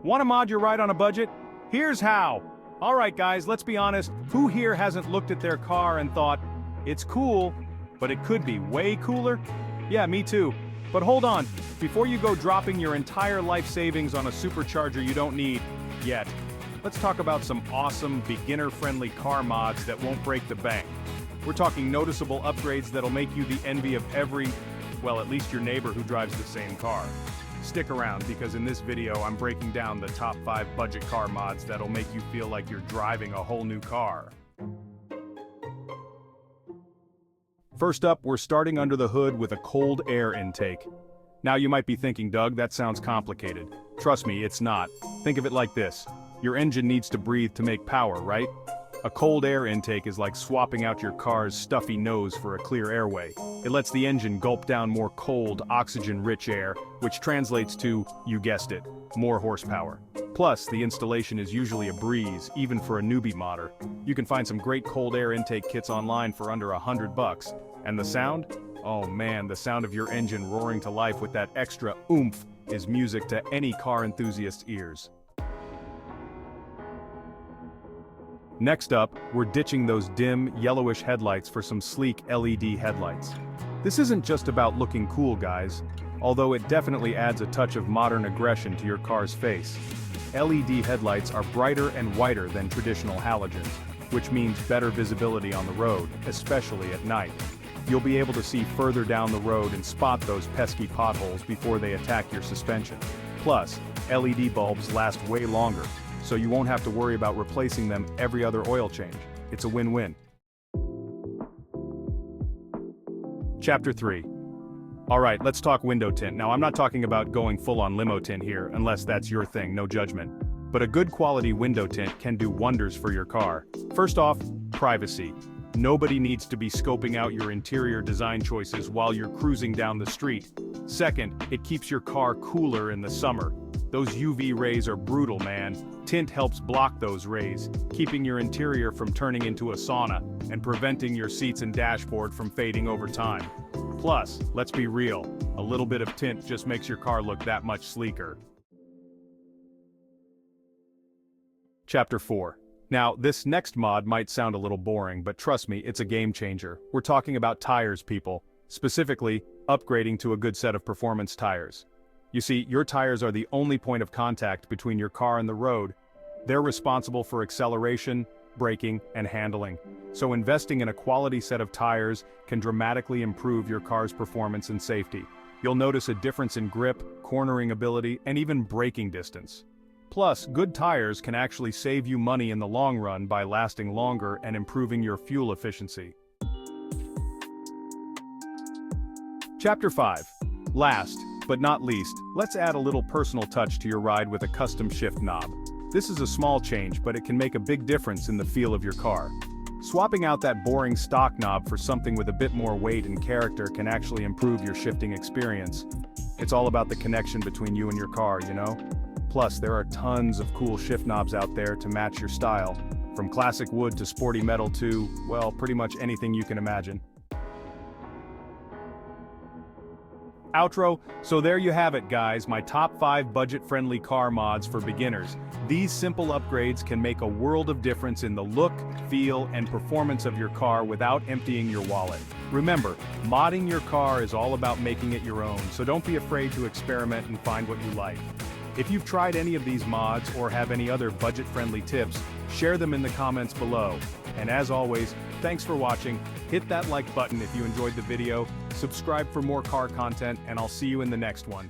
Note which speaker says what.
Speaker 1: Want to mod your ride on a budget? Here's how. Alright guys, let's be honest, who here hasn't looked at their car and thought, it's cool, but it could be way cooler? Yeah, me too. But hold on, before you go dropping your entire life savings on a supercharger you don't need, yet, let's talk about some awesome, beginner-friendly car mods that won't break the bank. We're talking noticeable upgrades that'll make you the envy of every, well, at least your neighbor who drives the same car. Stick around, because in this video I'm breaking down the top 5 budget car mods that'll make you feel like you're driving a whole new car. First up, we're starting under the hood with a cold air intake. Now you might be thinking, Doug, that sounds complicated. Trust me, it's not. Think of it like this. Your engine needs to breathe to make power, right? A cold air intake is like swapping out your car's stuffy nose for a clear airway. It lets the engine gulp down more cold, oxygen-rich air, which translates to, you guessed it, more horsepower. Plus, the installation is usually a breeze, even for a newbie modder. You can find some great cold air intake kits online for under $100. And the sound? Oh man, the sound of your engine roaring to life with that extra oomph is music to any car enthusiast's ears. Next up, we're ditching those dim, yellowish headlights for some sleek LED headlights. This isn't just about looking cool, guys, although it definitely adds a touch of modern aggression to your car's face. LED headlights are brighter and whiter than traditional halogens, which means better visibility on the road, especially at night. You'll be able to see further down the road and spot those pesky potholes before they attack your suspension. Plus, LED bulbs last way longer, so you won't have to worry about replacing them every other oil change. It's a win-win. Chapter 3. Alright, let's talk window tint. Now I'm not talking about going full-on limo tint here, unless that's your thing, no judgment. But a good quality window tint can do wonders for your car. First off, privacy. Nobody needs to be scoping out your interior design choices while you're cruising down the street. Second, it keeps your car cooler in the summer. Those UV rays are brutal, man. Tint helps block those rays, keeping your interior from turning into a sauna, and preventing your seats and dashboard from fading over time. Plus, let's be real, a little bit of tint just makes your car look that much sleeker. Chapter 4. Now, this next mod might sound a little boring, but trust me, it's a game changer. We're talking about tires, people. Specifically, upgrading to a good set of performance tires. You see, your tires are the only point of contact between your car and the road. They're responsible for acceleration, braking, and handling. So investing in a quality set of tires can dramatically improve your car's performance and safety. You'll notice a difference in grip, cornering ability, and even braking distance. Plus, good tires can actually save you money in the long run by lasting longer and improving your fuel efficiency. Chapter 5. Last, but not least, let's add a little personal touch to your ride with a custom shift knob. This is a small change, but it can make a big difference in the feel of your car. Swapping out that boring stock knob for something with a bit more weight and character can actually improve your shifting experience. It's all about the connection between you and your car, you know? Plus, there are tons of cool shift knobs out there to match your style, from classic wood to sporty metal to, well, pretty much anything you can imagine. Outro. So there you have it, guys, my top 5 budget-friendly car mods for beginners. These simple upgrades can make a world of difference in the look, feel, and performance of your car without emptying your wallet. Remember, modding your car is all about making it your own, so don't be afraid to experiment and find what you like. If you've tried any of these mods or have any other budget-friendly tips, share them in the comments below. And as always, thanks for watching. Hit that like button if you enjoyed the video, subscribe for more car content, and I'll see you in the next one.